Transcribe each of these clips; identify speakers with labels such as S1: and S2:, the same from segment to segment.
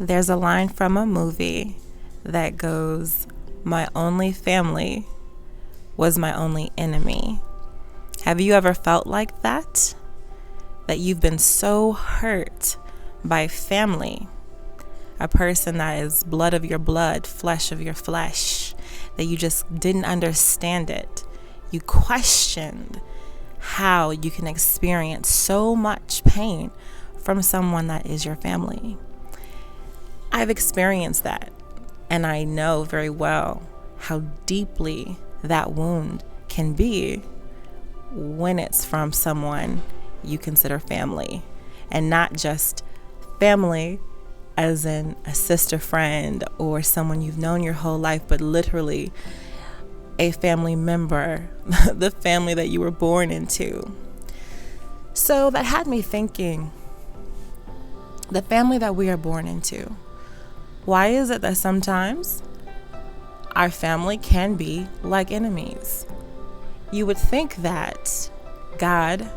S1: There's a line from a movie that goes, "My only family was my only enemy." Have you ever felt like that? That you've been so hurt by family, a person that is blood of your blood, flesh of your flesh, that you just didn't understand it. You questioned how you can experience so much pain from someone that is your family. I've experienced that, and I know very well how deeply that wound can be when it's from someone you consider family, and not just family as in a sister friend or someone you've known your whole life, but literally a family member, the family that you were born into. So that had me thinking, the family that we are born into, why is it that sometimes our family can be like enemies? You would think that God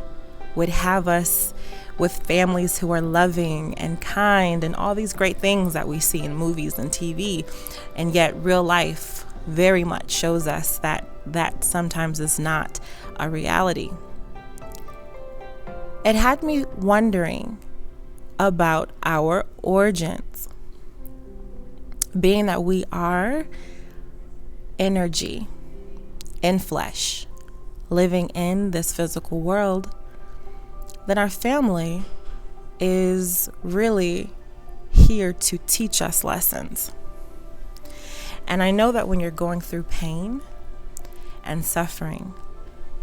S1: would have us with families who are loving and kind and all these great things that we see in movies and TV, and yet real life very much shows us that sometimes is not a reality. It had me wondering about our origins, being that we are energy in flesh, living in this physical world, then our family is really here to teach us lessons. And I know that when you're going through pain and suffering,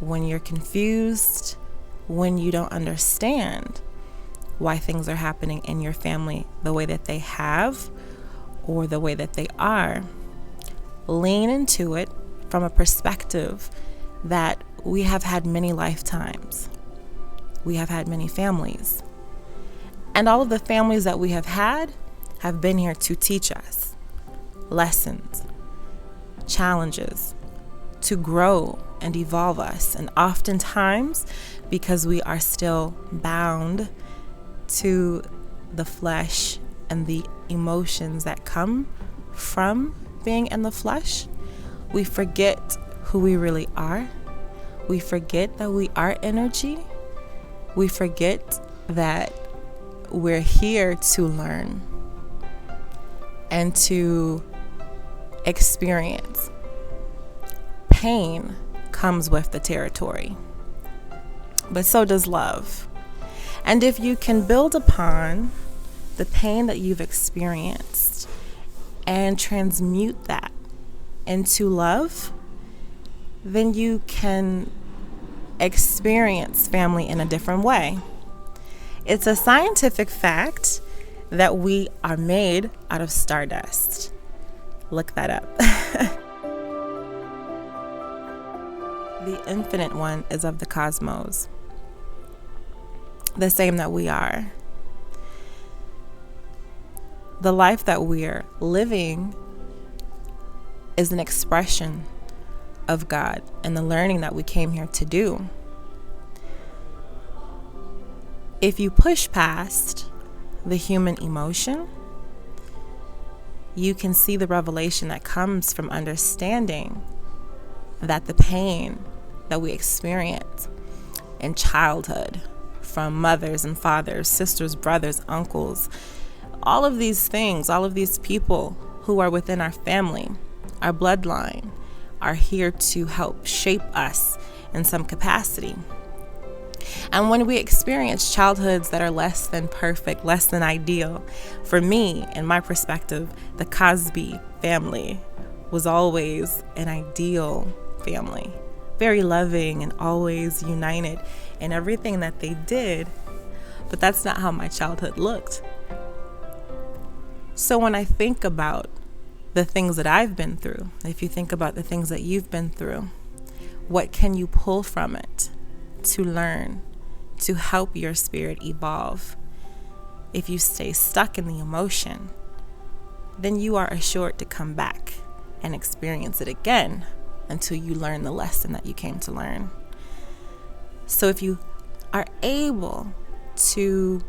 S1: when you're confused, when you don't understand why things are happening in your family the way that they have or the way that they are, lean into it from a perspective that we have had many lifetimes. We have had many families. And all of the families that we have had have been here to teach us lessons, challenges, to grow and evolve us. And oftentimes, because we are still bound to the flesh and the emotions that come from being in the flesh, we forget who we really are. We forget that we are energy. We forget that we're here to learn and to experience. Pain comes with the territory, but so does love. And if you can build upon the pain that you've experienced and transmute that into love, then you can experience family in a different way. It's a scientific fact that we are made out of stardust. Look that up. The infinite one is of the cosmos, the same that we are. The life that we're living is an expression of God and the learning that we came here to do. If you push past the human emotion, you can see the revelation that comes from understanding that the pain that we experience in childhood from mothers and fathers, sisters, brothers, uncles, all of these things, all of these people who are within our family, our bloodline, are here to help shape us in some capacity. And when we experience childhoods that are less than perfect, less than ideal, for me, in my perspective, the Cosby family was always an ideal family, very loving and always united in everything that they did, but that's not how my childhood looked. So when I think about the things that I've been through, if you think about the things that you've been through, what can you pull from it to learn, to help your spirit evolve? If you stay stuck in the emotion, then you are assured to come back and experience it again until you learn the lesson that you came to learn. So if you are able to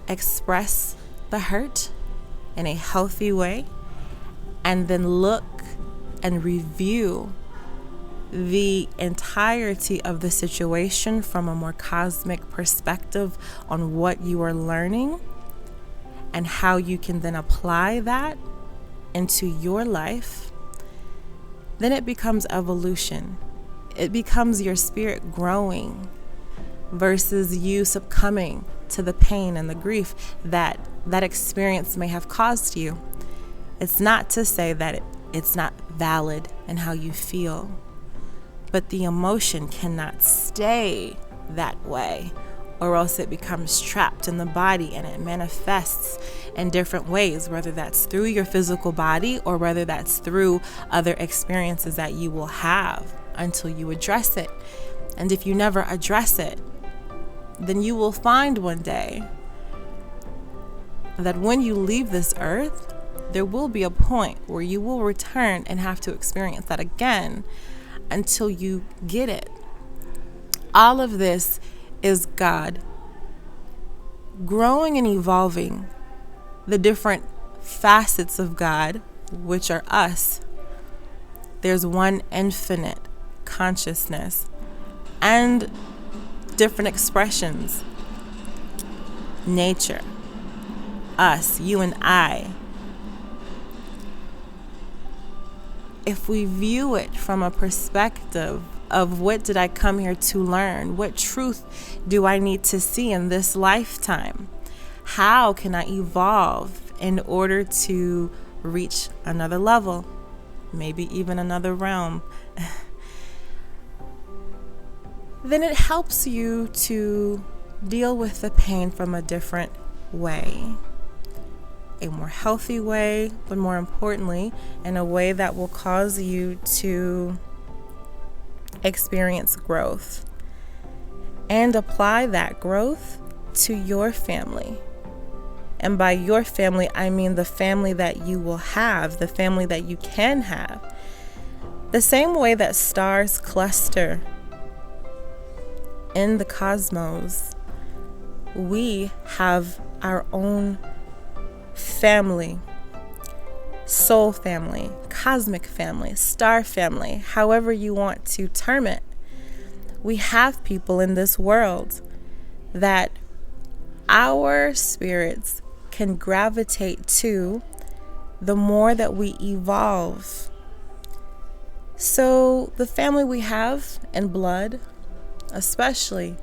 S1: express the hurt in a healthy way, and then look and review the entirety of the situation from a more cosmic perspective on what you are learning and how you can then apply that into your life, then it becomes evolution. It becomes your spirit growing versus you succumbing to the pain and the grief that that experience may have caused you. It's not to say that it's not valid in how you feel, but the emotion cannot stay that way, or else it becomes trapped in the body and it manifests in different ways, whether that's through your physical body or whether that's through other experiences that you will have until you address it. And if you never address it, then you will find one day that when you leave this earth, there will be a point where you will return and have to experience that again until you get it. All of this is God growing and evolving the different facets of God, which are us. There's one infinite consciousness and different expressions. Nature, us, you and I. If we view it from a perspective of what did I come here to learn? What truth do I need to see in this lifetime? How can I evolve in order to reach another level? Maybe even another realm. Then it helps you to deal with the pain from a different way. A more healthy way, but more importantly, in a way that will cause you to experience growth and apply that growth to your family. And by your family, I mean the family that you will have, the family that you can have. The same way that stars cluster in the cosmos, we have our own family, soul family, cosmic family, star family, however you want to term it. We have people in this world that our spirits can gravitate to the more that we evolve. So the family we have in blood, especially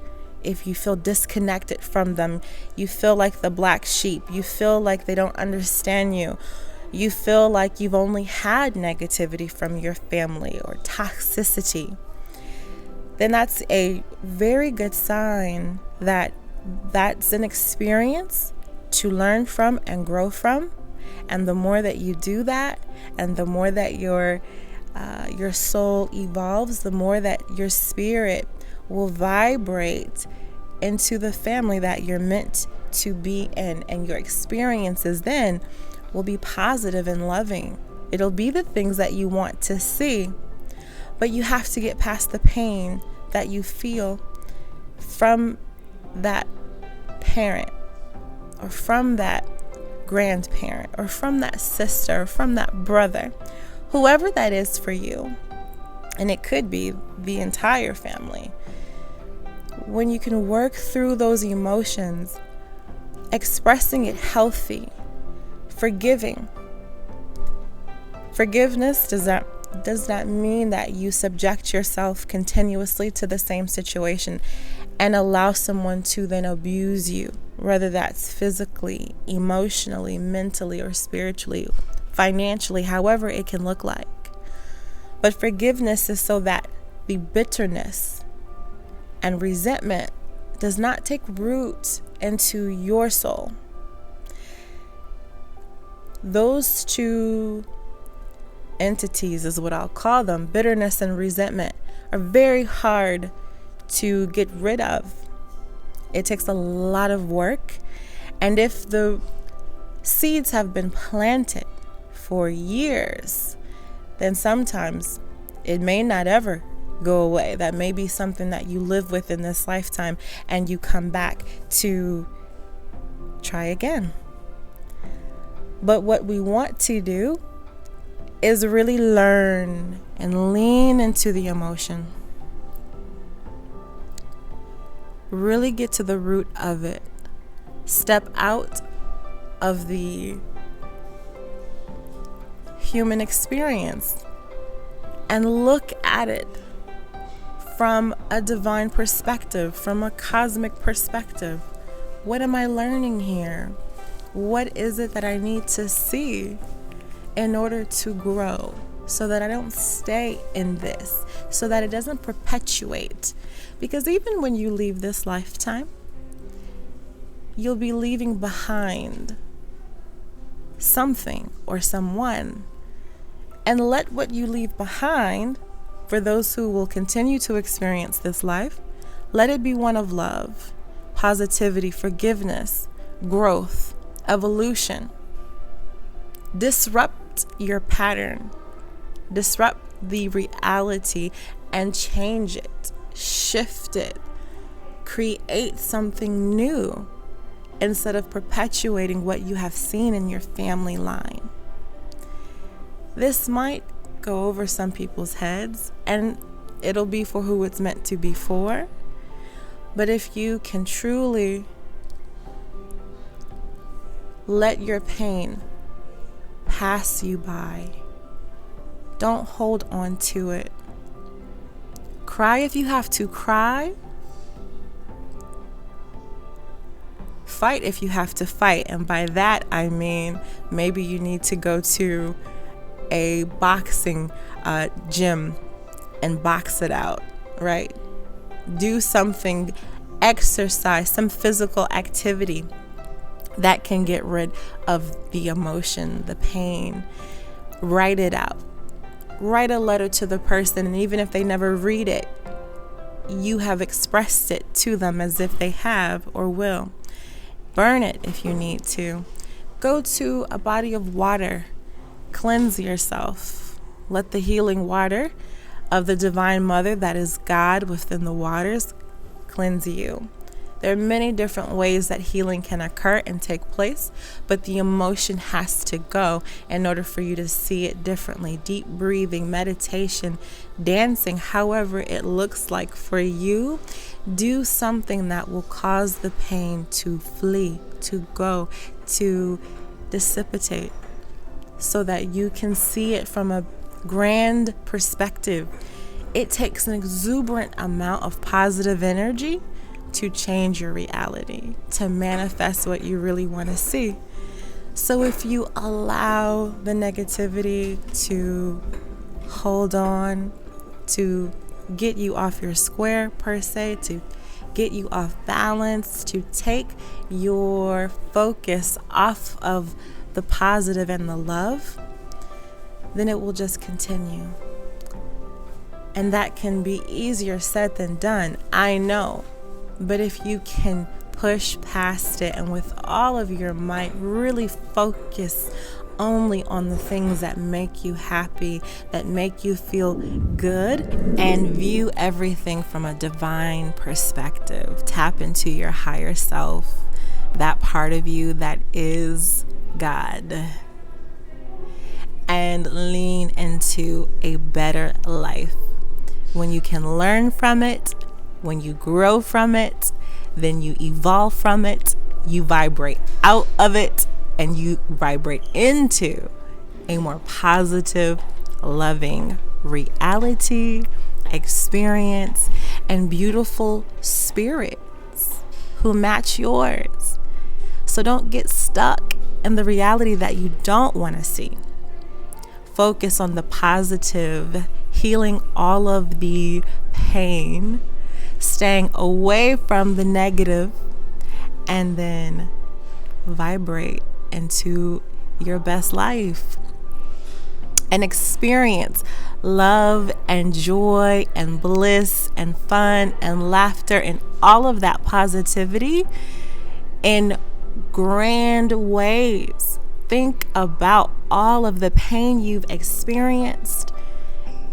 S1: if you feel disconnected from them, you feel like the black sheep, you feel like they don't understand you, you feel like you've only had negativity from your family or toxicity, then that's a very good sign that that's an experience to learn from and grow from. And the more that you do that, and the more that your soul evolves, the more that your spirit will vibrate into the family that you're meant to be in, and your experiences then will be positive and loving. It'll be the things that you want to see, but you have to get past the pain that you feel from that parent or from that grandparent or from that sister or from that brother, whoever that is for you. And it could be the entire family. When you can work through those emotions, expressing it healthy, forgiving. Forgiveness does not mean that you subject yourself continuously to the same situation and allow someone to then abuse you, whether that's physically, emotionally, mentally, or spiritually, financially, however it can look like. But forgiveness is so that the bitterness and resentment does not take root into your soul. Those two entities is what I'll call them, bitterness and resentment, are very hard to get rid of. It takes a lot of work. And if the seeds have been planted for years, then sometimes it may not ever go away. That may be something that you live with in this lifetime, and you come back to try again. But what we want to do is really learn and lean into the emotion. Really get to the root of it. Step out of the human experience and look at it from a divine perspective, from a cosmic perspective. What am I learning here? What is it that I need to see in order to grow so that I don't stay in this, so that it doesn't perpetuate? Because even when you leave this lifetime, you'll be leaving behind something or someone. And let what you leave behind, for those who will continue to experience this life, let it be one of love, positivity, forgiveness, growth, evolution. Disrupt your pattern, disrupt the reality and change it, shift it, create something new instead of perpetuating what you have seen in your family line. This might go over some people's heads, and it'll be for who it's meant to be for. But if you can truly let your pain pass you by, don't hold on to it. Cry if you have to cry. Fight if you have to fight. And by that, I mean maybe you need to go to a boxing gym and box it out, right? Do something, exercise, some physical activity that can get rid of the emotion, the pain. Write it out. Write a letter to the person, and even if they never read it, you have expressed it to them as if they have or will. Burn it if you need to. Go to a body of water. Cleanse yourself. Let the healing water of the Divine Mother, that is God within the waters, cleanse you. There are many different ways that healing can occur and take place, but the emotion has to go in order for you to see it differently. Deep breathing, meditation, dancing, however it looks like for you. Do something that will cause the pain to flee, to go, to dissipate, so that you can see it from a grand perspective. It takes an exuberant amount of positive energy to change your reality, to manifest what you really want to see. So if you allow the negativity to hold on, to get you off your square per se, to get you off balance, to take your focus off of the positive and the love, then it will just continue. And that can be easier said than done, I know. But if you can push past it and with all of your might really focus only on the things that make you happy, that make you feel good, and view everything from a divine perspective. Tap into your higher self, that part of you that is God, and lean into a better life. When you can learn from it, when you grow from it, then you evolve from it, you vibrate out of it, and you vibrate into a more positive, loving reality, experience, and beautiful spirits who match yours. So don't get stuck in the reality that you don't want to see. Focus on the positive, healing all of the pain, staying away from the negative, and then vibrate into your best life and experience love and joy and bliss and fun and laughter and all of that positivity in grand ways. Think about all of the pain you've experienced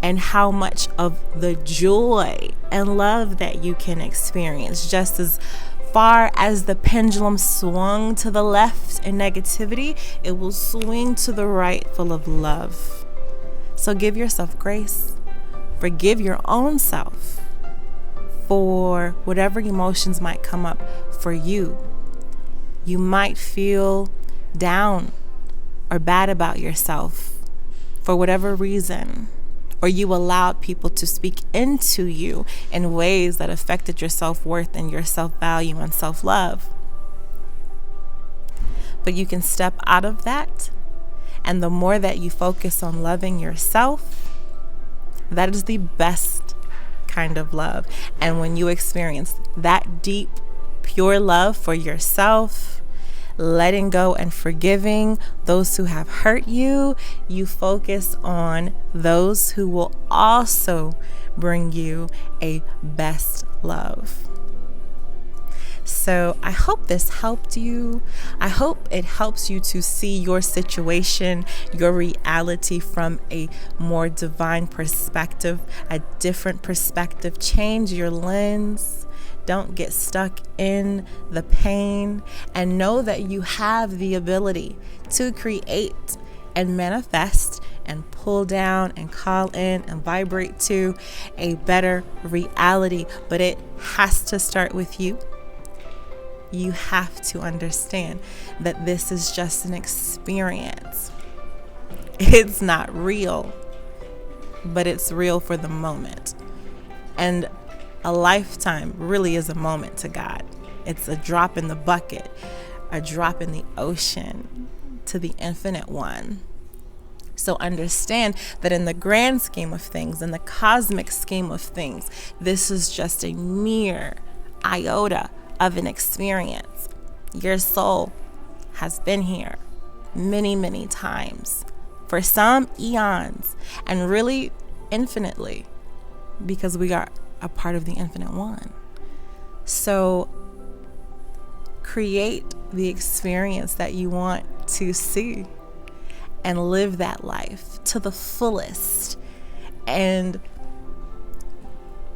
S1: and how much of the joy and love that you can experience, just as far as the pendulum swung to the left in negativity, it will swing to the right full of love. So give yourself grace. Forgive your own self for whatever emotions might come up for you. You might feel down or bad about yourself for whatever reason, or you allowed people to speak into you in ways that affected your self-worth and your self-value and self-love. But you can step out of that, and the more that you focus on loving yourself, that is the best kind of love. And when you experience that deep, pure love for yourself, letting go and forgiving those who have hurt you, you focus on those who will also bring you a best love. So I hope this helped you. I hope it helps you to see your situation, your reality from a more divine perspective, a different perspective. Change your lens. Don't get stuck in the pain, and know that you have the ability to create and manifest and pull down and call in and vibrate to a better reality. But it has to start with you. You have to understand that this is just an experience. It's not real, but it's real for the moment. And a lifetime really is a moment to God. It's a drop in the bucket, a drop in the ocean to the infinite one. So understand that in the grand scheme of things, in the cosmic scheme of things, this is just a mere iota of an experience. Your soul has been here many, many times, for some eons, and really infinitely, because we are a part of the infinite one. So create the experience that you want to see and live that life to the fullest, and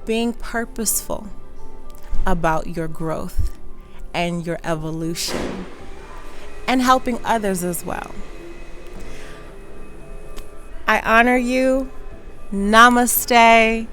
S1: being purposeful about your growth and your evolution, and helping others as well. I honor you. Namaste.